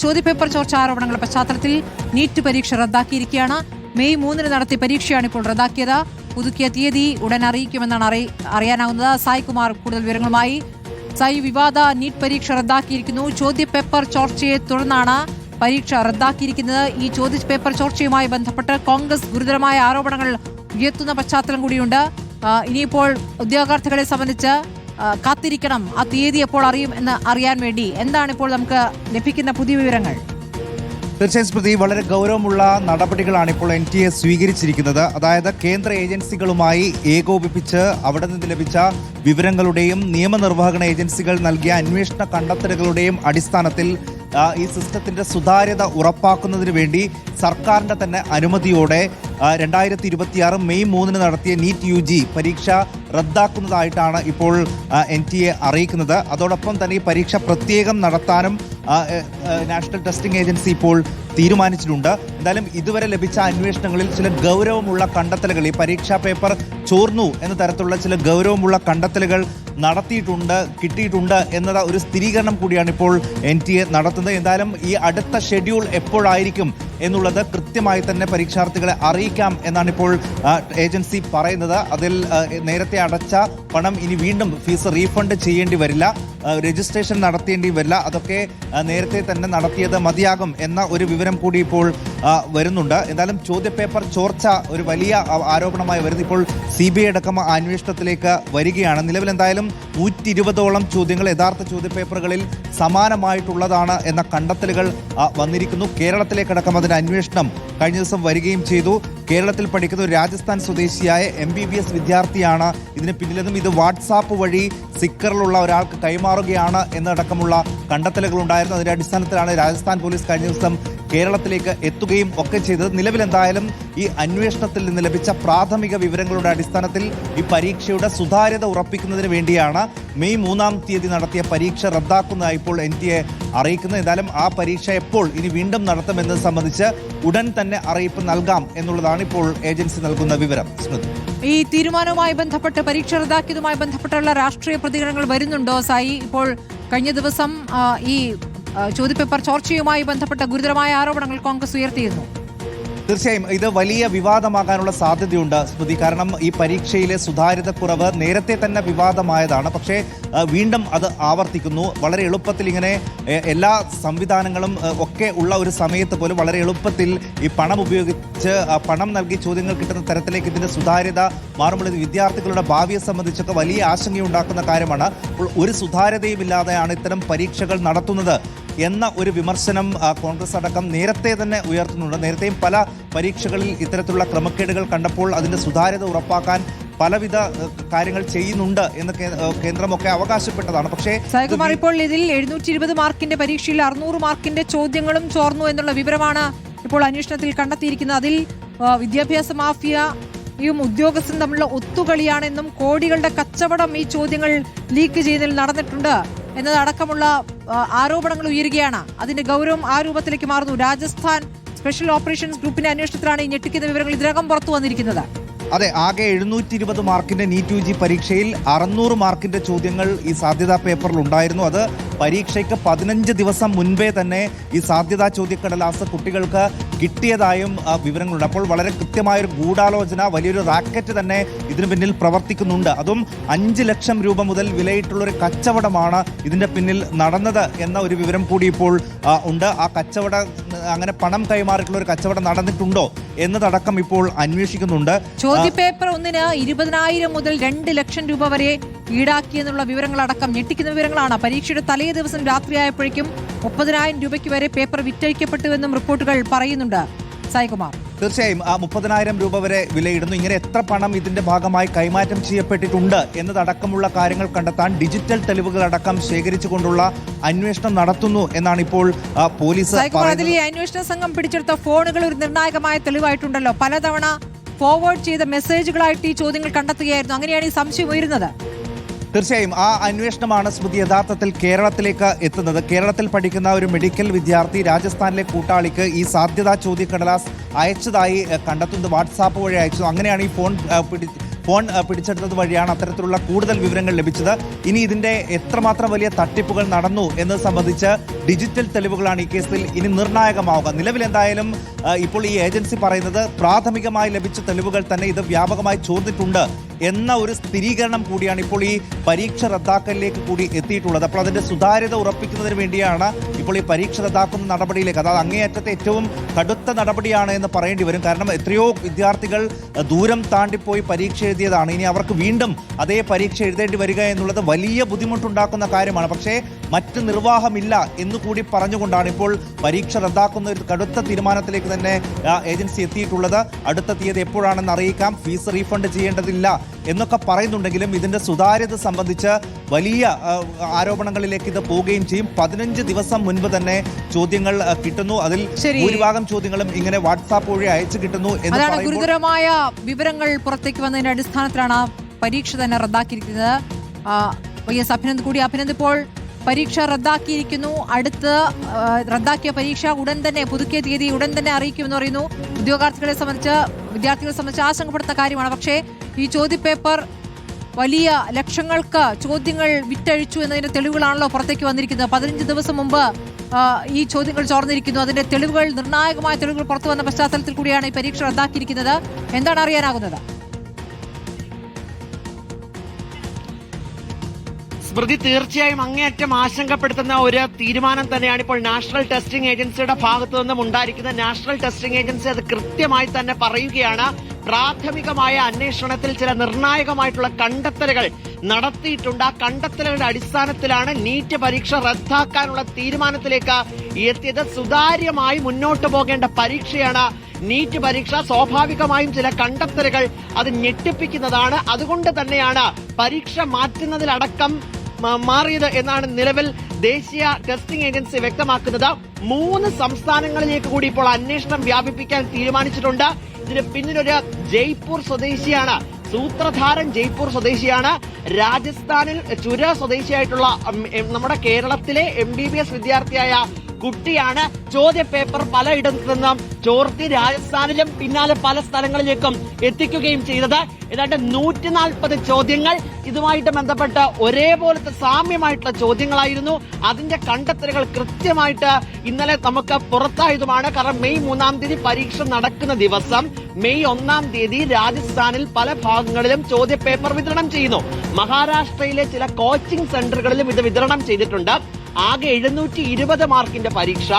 ചോദ്യപേപ്പർ ചോർച്ച ആരോപണങ്ങളുടെ പശ്ചാത്തലത്തിൽ നീറ്റ് പരീക്ഷ റദ്ദാക്കിയിരിക്കുകയാണ്. മെയ് 3 നടത്തിയ പരീക്ഷയാണ് ഇപ്പോൾ റദ്ദാക്കിയത്. പുതുക്കിയ തീയതി ഉടൻ അറിയിക്കുമെന്നാണ് അറിയാനാവുന്നത്. സായ് കുമാർ കൂടുതൽ വിവരങ്ങളുമായി. സായി, വിവാദ നീറ്റ് പരീക്ഷ റദ്ദാക്കിയിരിക്കുന്നു. ചോദ്യപേപ്പർ ചോർച്ചയെ തുടർന്നാണ് പരീക്ഷ റദ്ദാക്കിയിരിക്കുന്നത്. ഈ ചോദ്യപേപ്പർ ചോർച്ചയുമായി ബന്ധപ്പെട്ട് കോൺഗ്രസ് ഗുരുതരമായ ആരോപണങ്ങൾ ഉയർത്തുന്ന പശ്ചാത്തലം കൂടിയുണ്ട്. ഇനിയിപ്പോൾ ഉദ്യോഗാർത്ഥികളെ സംബന്ധിച്ച് കാത്തിരിക്കണം, ആ തീയതി എപ്പോൾ അറിയും എന്ന് അറിയാൻ വേണ്ടി. എന്താണ് ഇപ്പോൾ നമുക്ക് ലഭിക്കുന്ന പുതിയ വിവരങ്ങൾ? തീർച്ചയായും സ്മൃതി, വളരെ ഗൗരവമുള്ള നടപടികളാണ് ഇപ്പോൾ NTA സ്വീകരിച്ചിരിക്കുന്നത്. അതായത് കേന്ദ്ര ഏജൻസികളുമായി ഏകോപിപ്പിച്ച് അവിടെ നിന്ന് ലഭിച്ച വിവരങ്ങളുടെയും നിയമനിർവഹണ ഏജൻസികൾ നൽകിയ അന്വേഷണ കണ്ടെത്തലുകളുടെയും അടിസ്ഥാനത്തിൽ ഈ സിസ്റ്റത്തിന്റെ സുതാര്യത ഉറപ്പാക്കുന്നതിന് വേണ്ടി സർക്കാരിന്റെ തന്നെ അനുമതിയോടെ 2026 മെയ് 3 നടത്തിയ നീറ്റ് UG പരീക്ഷ റദ്ദാക്കുന്നതായിട്ടാണ് ഇപ്പോൾ NTA അറിയിക്കുന്നത്. അതോടൊപ്പം തന്നെ ഈ പരീക്ഷ പ്രത്യേകം നടത്താനും നാഷണൽ ടെസ്റ്റിംഗ് ഏജൻസി ഇപ്പോൾ തീരുമാനിച്ചിട്ടുണ്ട്. എന്തായാലും ഇതുവരെ ലഭിച്ച അന്വേഷണങ്ങളിൽ ചില ഗൗരവമുള്ള കണ്ടെത്തലുകൾ, ഈ പരീക്ഷാ പേപ്പർ ചോർന്നു എന്ന തരത്തിലുള്ള ചില ഗൗരവമുള്ള കണ്ടെത്തലുകൾ കിട്ടിയിട്ടുണ്ട് എന്നത് ഒരു സ്ഥിരീകരണം കൂടിയാണ് ഇപ്പോൾ NTA നടത്തുന്നത്. എന്തായാലും ഈ അടുത്ത ഷെഡ്യൂൾ എപ്പോഴായിരിക്കും എന്നുള്ളത് കൃത്യമായി തന്നെ പരീക്ഷാർത്ഥികളെ അറിയിക്കാം എന്നാണ് ഇപ്പോൾ ഏജൻസി പറയുന്നത്. അതിൽ നേരത്തെ അടച്ച പണം ഇനി വീണ്ടും ഫീസ് റീഫണ്ട് ചെയ്യേണ്ടി വരില്ല, രജിസ്ട്രേഷൻ നടത്തേണ്ടി വരില്ല, അതൊക്കെ നേരത്തെ തന്നെ നടത്തിയത് മതിയാകും എന്ന ഒരു വിവരം കൂടി ഇപ്പോൾ വരുന്നുണ്ട്. എന്തായാലും ചോദ്യപേപ്പർ ചോർച്ച ഒരു വലിയ ആരോപണമായി വരുന്നത് ഇപ്പോൾ CBI അടക്കം അന്വേഷണത്തിലേക്ക് വരികയാണ്. നിലവിൽ എന്തായാലും 120ഓളം ചോദ്യങ്ങൾ യഥാർത്ഥ ചോദ്യപേപ്പറുകളിൽ സമാനമായിട്ടുള്ളതാണ് എന്ന കണ്ടെത്തലുകൾ വന്നിരിക്കുന്നു. കേരളത്തിലേക്കടക്കം അതിന്റെ അന്വേഷണം കഴിഞ്ഞ ദിവസം വരികയും ചെയ്തു. കേരളത്തിൽ പഠിക്കുന്ന ഒരു രാജസ്ഥാൻ സ്വദേശിയായ MBBS വിദ്യാർത്ഥിയാണ് ഇതിന് പിന്നിലെന്നും ഇത് വാട്സാപ്പ് വഴി സ്റ്റിക്കറിലുള്ള ഒരാൾക്ക് കൈമാറുകയാണ് എന്നടക്കമുള്ള കണ്ടെത്തലുകൾ ഉണ്ടായിരുന്നു. അതിന്റെ അടിസ്ഥാനത്തിലാണ് രാജസ്ഥാൻ പോലീസ് കഴിഞ്ഞ ദിവസം കേരളത്തിലേക്ക് എത്തുകയും ഒക്കെ ചെയ്തത്. നിലവിൽ എന്തായാലും ഈ അന്വേഷണത്തിൽ നിന്ന് ലഭിച്ച പ്രാഥമിക വിവരങ്ങളുടെ അടിസ്ഥാനത്തിൽ ഈ പരീക്ഷയുടെ സുതാര്യത ഉറപ്പിക്കുന്നതിന് വേണ്ടിയാണ് മെയ് 3 തീയതി നടത്തിയ പരീക്ഷ റദ്ദാക്കുന്നതായി ഇപ്പോൾ NTA അറിയിക്കുന്നത്. എന്തായാലും ആ പരീക്ഷ എപ്പോൾ ഇനി വീണ്ടും നടത്തുമെന്നത് സംബന്ധിച്ച് ഉടൻ തന്നെ അറിയിപ്പ് നൽകാം എന്നുള്ളതാണ് ഇപ്പോൾ ഏജൻസി നൽകുന്ന വിവരം. ഈ തീരുമാനവുമായി ബന്ധപ്പെട്ട്, പരീക്ഷ റദ്ദാക്കിയതുമായി ബന്ധപ്പെട്ടുള്ള രാഷ്ട്രീയ പ്രതികരണങ്ങൾ വരുന്നുണ്ടോ സായി? ഇപ്പോൾ കഴിഞ്ഞ ദിവസം ഈ ചോദ്യപേപ്പർ ചോർച്ചയുമായി ബന്ധപ്പെട്ട ഗുരുതരമായ ആരോപണങ്ങൾ കോൺഗ്രസ് ഉയർത്തിയിരുന്നു. തീർച്ചയായും ഇത് വലിയ വിവാദമാകാനുള്ള സാധ്യതയുണ്ട് സ്മൃതി. കാരണം ഈ പരീക്ഷയിലെ സുതാര്യതക്കുറവ് നേരത്തെ തന്നെ വിവാദമായതാണ്. പക്ഷേ വീണ്ടും അത് ആവർത്തിക്കുന്നു. വളരെ എളുപ്പത്തിൽ ഇങ്ങനെ എല്ലാ സംവിധാനങ്ങളും ഒക്കെ ഉള്ള ഒരു സമയത്ത് പോലും വളരെ എളുപ്പത്തിൽ ഈ പണം ഉപയോഗിച്ച് പണം നൽകി ചോദ്യങ്ങൾ കിട്ടുന്ന തരത്തിലേക്ക് ഇതിൻ്റെ സുതാര്യത മാറുമ്പോൾ ഇത് വിദ്യാർത്ഥികളുടെ ഭാവിയെ സംബന്ധിച്ചൊക്കെ വലിയ ആശങ്കയുണ്ടാക്കുന്ന കാര്യമാണ്. ഒരു സുതാര്യതയും ഇല്ലാതെയാണ് ഇത്തരം പരീക്ഷകൾ നടത്തുന്നത് എന്ന ഒരു വിമർശനം കോൺഗ്രസ് അടക്കം നേരത്തെ തന്നെ ഉയർത്തുന്നുണ്ട്. നേരത്തെയും പല പരീക്ഷകളിൽ ഇത്തരത്തിലുള്ള ക്രമക്കേടുകൾ കണ്ടപ്പോൾ അതിൻ്റെ സുതാര്യത ഉറപ്പാക്കാൻ പലവിധ കാര്യങ്ങൾ ചെയ്യുന്നുണ്ട് എന്ന് കേന്ദ്രമൊക്കെ അവകാശപ്പെട്ടതാണ്. പക്ഷേ സായികുമാർ, ഇപ്പോൾ ഇതിൽ 720 മാർക്കിന്റെ പരീക്ഷയിൽ 600 മാർക്കിന്റെ ചോദ്യങ്ങളും ചോർന്നു എന്നുള്ള വിവരമാണ് ഇപ്പോൾ അന്വേഷണത്തിൽ കണ്ടെത്തിയിരിക്കുന്നത്. അതിൽ വിദ്യാഭ്യാസ മാഫിയയും ഉദ്യോഗസ്ഥരും തമ്മിലുള്ള ഒത്തുകളിയാണെന്നും കോടികളുടെ കച്ചവടം ഈ ചോദ്യങ്ങൾ ലീക്ക് ചെയ്യുന്നതിൽ നടന്നിട്ടുണ്ട് എന്നതടക്കമുള്ള ആരോപണങ്ങൾ ഉയരുകയാണ്. അതിന്റെ ഗൗരവം ആ രൂപത്തിലേക്ക് മാറുന്നു. രാജസ്ഥാൻ സ്പെഷ്യൽ ഓപ്പറേഷൻസ് ഗ്രൂപ്പിന്റെ അന്വേഷണത്തിലാണ് ഈ ഞെട്ടിക്കുന്ന വിവരങ്ങൾ ഇതിനകം പുറത്തു വന്നിരിക്കുന്നത്. അതെ, ആകെ 720 മാർക്കിന്റെ നീറ്റ് UG പരീക്ഷയിൽ 600 മാർക്കിന്റെ ചോദ്യങ്ങൾ ഈ സാധ്യതാ പേപ്പറിൽ ഉണ്ടായിരുന്നു. അത് പരീക്ഷയ്ക്ക് 15 ദിവസം മുൻപേ തന്നെ ഈ സാധ്യതാ ചോദ്യക്കടലാസ് കുട്ടികൾക്ക് കിട്ടിയതായും വിവരങ്ങളുണ്ട്. അപ്പോൾ വളരെ കൃത്യമായൊരു ഗൂഢാലോചന, വലിയൊരു റാക്കറ്റ് തന്നെ ഇതിന് പിന്നിൽ പ്രവർത്തിക്കുന്നുണ്ട്. അതും 5 ലക്ഷം രൂപ മുതൽ വിലയിട്ടുള്ളൊരു കച്ചവടമാണ് ഇതിന്റെ പിന്നിൽ നടന്നത് എന്ന ഒരു വിവരം കൂടി ഇപ്പോൾ ഉണ്ട്. ആ കച്ചവടം, അങ്ങനെ പണം കൈമാറിയിട്ടുള്ള ഒരു കച്ചവടം നടന്നിട്ടുണ്ടോ എന്നതടക്കം ഇപ്പോൾ അന്വേഷിക്കുന്നുണ്ട്. ചോദ്യപേപ്പർ ഒന്നിന് 20,000 മുതൽ 2 ലക്ഷം രൂപ വരെ ഈടാക്കിയെന്നുള്ള വിവരങ്ങളടക്കം ഞെട്ടിക്കുന്ന വിവരങ്ങളാണ്. പരീക്ഷയുടെ തലേ ദിവസം രാത്രിയായപ്പോഴേക്കും 30,000 രൂപയ്ക്ക് വരെ പേപ്പർ വിറ്റഴിക്കപ്പെട്ടുവെന്നും റിപ്പോർട്ടുകൾ പറയുന്നുണ്ട്. സായികുമാർ, തീർച്ചയായും ആ 30,000 രൂപ വരെ വിലയിടുന്നു. ഇങ്ങനെ എത്ര പണം ഇതിന്റെ ഭാഗമായി കൈമാറ്റം ചെയ്യപ്പെട്ടിട്ടുണ്ട് എന്നതടക്കമുള്ള കാര്യങ്ങൾ കണ്ടെത്താൻ ഡിജിറ്റൽ തെളിവുകളടക്കം ശേഖരിച്ചുകൊണ്ടുള്ള അന്വേഷണം നടത്തുന്നു എന്നാണ് ഇപ്പോൾ പോലീസ് പറയുന്നത്. ഈ അന്വേഷണ സംഘം പിടിച്ചെടുത്ത ഫോണുകൾ ഒരു നിർണായകമായ തെളിവായിട്ടുണ്ടല്ലോ. പലതവണ ഫോർവേഡ് ചെയ്ത മെസ്സേജുകളായിട്ട് ഈ ചോദ്യങ്ങൾ കണ്ടെത്തുകയായിരുന്നു. അങ്ങനെയാണ് ഈ സംശയം ഉയരുന്നത്. തീർച്ചയായും ആ അന്വേഷണമാണ് സ്മൃതി യഥാർത്ഥത്തിൽ കേരളത്തിലേക്ക് എത്തുന്നത്. കേരളത്തിൽ പഠിക്കുന്ന ഒരു മെഡിക്കൽ വിദ്യാർത്ഥി രാജസ്ഥാനിലെ കൂട്ടാളിക്ക് ഈ സാധ്യതാ ചോദ്യക്കടലാസ് അയച്ചതായി കണ്ടെത്തുന്നത് വാട്സാപ്പ് വഴി അയച്ചു. അങ്ങനെയാണ് ഈ ഫോൺ ഫോൺ പിടിച്ചെടുത്തത് വഴിയാണ് അത്തരത്തിലുള്ള കൂടുതൽ വിവരങ്ങൾ ലഭിച്ചത്. ഇനി ഇതിന്റെ എത്രമാത്രം വലിയ തട്ടിപ്പുകൾ നടന്നു എന്നത് സംബന്ധിച്ച് ഡിജിറ്റൽ തെളിവുകളാണ് ഈ കേസിൽ ഇനി നിർണായകമാവുക. നിലവിൽ എന്തായാലും ഇപ്പോൾ ഈ ഏജൻസി പറയുന്നത് പ്രാഥമികമായി ലഭിച്ച തെളിവുകൾ തന്നെ ഇത് വ്യാപകമായി ചോർന്നിട്ടുണ്ട് എന്ന ഒരു സ്ഥിരീകരണം കൂടിയാണ് ഇപ്പോൾ ഈ പരീക്ഷ റദ്ദാക്കലിലേക്ക് കൂടി എത്തിയിട്ടുള്ളത്. അപ്പോൾ അതിന്റെ സുതാര്യത ഉറപ്പിക്കുന്നതിന് വേണ്ടിയാണ് ഇപ്പോൾ ഈ പരീക്ഷ റദ്ദാക്കുന്ന നടപടിയിലേക്ക്, അതായത് അങ്ങേയറ്റത്തെ ഏറ്റവും കടുത്ത നടപടിയാണ് എന്ന് പറയേണ്ടി വരും. കാരണം എത്രയോ വിദ്യാർത്ഥികൾ ദൂരം താണ്ടിപ്പോയി പരീക്ഷ എഴുതിയതാണ്. ഇനി അവർക്ക് വീണ്ടും അതേ പരീക്ഷ എഴുതേണ്ടി വരിക എന്നുള്ളത് വലിയ ബുദ്ധിമുട്ടുണ്ടാക്കുന്ന കാര്യമാണ്. പക്ഷേ മറ്റ് നിർവാഹമില്ല എന്നുകൂടി പറഞ്ഞുകൊണ്ടാണ് ഇപ്പോൾ പരീക്ഷ റദ്ദാക്കുന്ന ഒരു കടുത്ത തീരുമാനത്തിലേക്ക് തന്നെ ഏജൻസി എത്തിയിട്ടുള്ളത്. അടുത്ത തീയതി എപ്പോഴാണെന്ന് അറിയിക്കാം, ഫീസ് റീഫണ്ട് ചെയ്യേണ്ടതില്ല എന്നൊക്കെ പറയുന്നുണ്ടെങ്കിലും ഇതിന്റെ സുതാര്യത സംബന്ധിച്ച് വലിയ ആരോപണങ്ങളിലേക്ക് ഇത് പോവുകയും ചെയ്യും. 15 ദിവസം മുൻപ് തന്നെ ചോദ്യങ്ങൾ കിട്ടുന്നു. അതിൽ ഭൂരിഭാഗം ചോദ്യങ്ങളും ഇങ്ങനെ വാട്സാപ്പ് വഴി അയച്ചു കിട്ടുന്നു എന്ന് പറയുമ്പോൾ ഗുരുതരമായ വിവരങ്ങൾ പുറത്തേക്ക് വന്നതിന്റെ അടിസ്ഥാനത്തിലാണ് പരീക്ഷ തന്നെ റദ്ദാക്കിയിരിക്കുന്നത്. YS അഭിനന്ദ് കൂടി. അഭിനന്ദ്, ഇപ്പോൾ പരീക്ഷ റദ്ദാക്കിയിരിക്കുന്നു. അടുത്ത് റദ്ദാക്കിയ പരീക്ഷ ഉടൻ തന്നെ, പുതുക്കിയ തീയതി ഉടൻ തന്നെ അറിയിക്കുമെന്ന് പറയുന്നു. വിദ്യാർത്ഥികളെ സംബന്ധിച്ച് ആശങ്കപ്പെടുത്ത കാര്യമാണ്. പക്ഷേ ഈ ചോദ്യപേപ്പർ വലിയ ലക്ഷങ്ങൾക്ക് ചോദ്യങ്ങൾ വിറ്റഴിച്ചു എന്നതിന്റെ തെളിവുകളാണല്ലോ പുറത്തേക്ക് വന്നിരിക്കുന്നത്. 15 ദിവസം മുമ്പ് ഈ ചോദ്യങ്ങൾ ചോർന്നിരിക്കുന്നു. അതിന്റെ തെളിവുകൾ, നിർണായകമായ തെളിവുകൾ പുറത്തു വന്ന പശ്ചാത്തലത്തിൽ കൂടിയാണ് ഈ പരീക്ഷ റദ്ദാക്കിയിരിക്കുന്നത്. എന്താണ് അറിയാനാകുന്നത്? സ്മൃതി, തീർച്ചയായും അങ്ങേയറ്റം ആശങ്കപ്പെടുത്തുന്ന ഒരു തീരുമാനം തന്നെയാണ് ഇപ്പോൾ നാഷണൽ ടെസ്റ്റിംഗ് ഏജൻസിയുടെ ഭാഗത്തു നിന്നും ഉണ്ടായിരിക്കുന്നത്. നാഷണൽ ടെസ്റ്റിംഗ് ഏജൻസി അത് കൃത്യമായി തന്നെ പറയുകയാണ്. പ്രാഥമികമായ അന്വേഷണത്തിൽ ചില നിർണായകമായിട്ടുള്ള കണ്ടെത്തലുകൾ നടത്തിയിട്ടുണ്ട്. ആ കണ്ടെത്തലുകളുടെ അടിസ്ഥാനത്തിലാണ് നീറ്റ് പരീക്ഷ റദ്ദാക്കാനുള്ള തീരുമാനത്തിലേക്ക് എത്തിയത്. സുതാര്യമായി മുന്നോട്ട് പോകേണ്ട പരീക്ഷയാണ് നീറ്റ് പരീക്ഷ. സ്വാഭാവികമായും ചില കണ്ടെത്തലുകൾ അത് ഞെട്ടിപ്പിക്കുന്നതാണ്. അതുകൊണ്ട് തന്നെയാണ് പരീക്ഷ മാറ്റുന്നതിലടക്കം മാറിയത് എന്നാണ് നിലവിൽ ദേശീയ ടെസ്റ്റിംഗ് ഏജൻസി വ്യക്തമാക്കുന്നത്. 3 സംസ്ഥാനങ്ങളിലേക്ക് കൂടി ഇപ്പോൾ അന്വേഷണം വ്യാപിപ്പിക്കാൻ തീരുമാനിച്ചിട്ടുണ്ട്. ഇതിന് പിന്നിലൊരു ജയ്പൂർ സ്വദേശിയാണ്, സൂത്രധാരൻ ജയ്പൂർ സ്വദേശിയാണ്. രാജസ്ഥാനിൽ ചുര സ്വദേശിയായിട്ടുള്ള നമ്മുടെ കേരളത്തിലെ MBBS വിദ്യാർത്ഥിയായ കുട്ടിയാണ്. ചോദ്യപേപ്പർ പലയിടത്തു നിന്നും ചോർത്തി രാജസ്ഥാനിലും പിന്നാലെ പല സ്ഥലങ്ങളിലേക്കും എത്തിക്കുകയും ചെയ്തത്. ഏതാണ്ട് 140 ചോദ്യങ്ങൾ ഇതുമായിട്ട് ബന്ധപ്പെട്ട് ഒരേപോലത്തെ സാമ്യമായിട്ടുള്ള ചോദ്യങ്ങളായിരുന്നു. അതിന്റെ കണ്ടെത്തലുകൾ കൃത്യമായിട്ട് ഇന്നലെ നമുക്ക് പുറത്തായതുമാണ്. കാരണം മെയ് 3-ാം തീയതി പരീക്ഷ നടക്കുന്ന ദിവസം മെയ് 1-ാം തീയതി രാജസ്ഥാനിൽ പല ഭാഗങ്ങളിലും ചോദ്യപേപ്പർ വിതരണം ചെയ്യുന്നു. മഹാരാഷ്ട്രയിലെ ചില കോച്ചിംഗ് സെന്ററുകളിലും ഇത് വിതരണം ചെയ്തിട്ടുണ്ട്. ആകെ 720 മാർക്കിന്റെ പരീക്ഷ,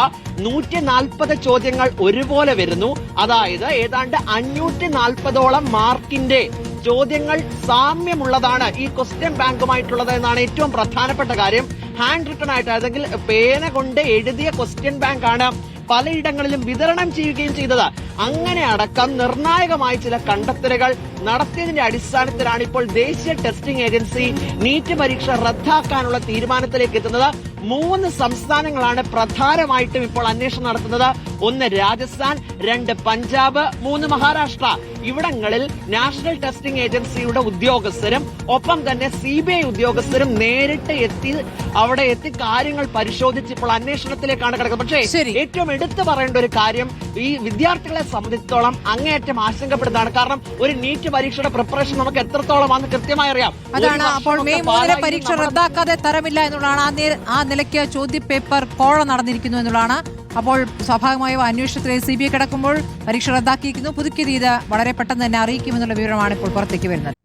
140 ചോദ്യങ്ങൾ ഒരുപോലെ വരുന്നു. അതായത് ഏതാണ്ട് 540ഓളം മാർക്കിന്റെ ചോദ്യങ്ങൾ സാമ്യമുള്ളതാണ് ഈ ക്വസ്റ്റ്യൻ ബാങ്കുമായിട്ടുള്ളത് എന്നാണ് ഏറ്റവും പ്രധാനപ്പെട്ട കാര്യം. ഹാൻഡ് റിട്ടൺ ആയിട്ട്, അല്ലെങ്കിൽ പേന കൊണ്ട് എഴുതിയ ക്വസ്റ്റ്യൻ ബാങ്കാണ് പലയിടങ്ങളിലും വിതരണം ചെയ്യുകയും ചെയ്തത്. അങ്ങനെ അടക്കം നിർണായകമായ ചില കണ്ടെത്തലുകൾ നടത്തിയതിന്റെ അടിസ്ഥാനത്തിലാണ് ഇപ്പോൾ ദേശീയ ടെസ്റ്റിംഗ് ഏജൻസി നീറ്റ് പരീക്ഷ റദ്ദാക്കാനുള്ള തീരുമാനത്തിലേക്ക് എത്തുന്നത്. 3 സംസ്ഥാനങ്ങളാണ് പ്രധാനമായിട്ടും ഇപ്പോൾ അന്വേഷണം നടത്തുന്നത്. 1 രാജസ്ഥാൻ, 2 പഞ്ചാബ്, 3 മഹാരാഷ്ട്ര. ഇവിടങ്ങളിൽ നാഷണൽ ടെസ്റ്റിംഗ് ഏജൻസിയുടെ ഉദ്യോഗസ്ഥരും ഒപ്പം തന്നെ CBI ഉദ്യോഗസ്ഥരും നേരിട്ട് അവിടെ എത്തി കാര്യങ്ങൾ പരിശോധിച്ച് ഇപ്പോൾ അന്വേഷണത്തിലേക്കാണ് കിടക്കുന്നത്. പക്ഷേ ഏറ്റവും എടുത്തു പറയേണ്ട ഒരു കാര്യം, ഈ വിദ്യാർത്ഥികളെ സംബന്ധിച്ചിടത്തോളം അങ്ങേയറ്റം ആശങ്കപ്പെടുന്നതാണ്. കാരണം ഒരു നീറ്റ് പരീക്ഷയുടെ പ്രിപ്പറേഷൻ നമുക്ക് എത്രത്തോളമാണെന്ന് കൃത്യമായി അറിയാം. അതാണ് അപ്പോൾ മെയ് 3 പരീക്ഷ റദ്ദാക്കാതെ തരമില്ല എന്നുള്ളതാണ്. ആ നിലയ്ക്ക് ചോദ്യപേപ്പർ കോഴ നടന്നിരിക്കുന്നു എന്നുള്ളതാണ്. അപ്പോൾ സ്വാഭാവികമായും അന്വേഷണത്തിലെ CBI കിടക്കുമ്പോൾ പരീക്ഷ റദ്ദാക്കിയിരിക്കുന്നു. പുതുക്കിയ തീയതി വളരെ പെട്ടെന്ന് തന്നെ അറിയിക്കുമെന്നുള്ള വിവരമാണ് ഇപ്പോൾ പുറത്തേക്ക് വരുന്നത്.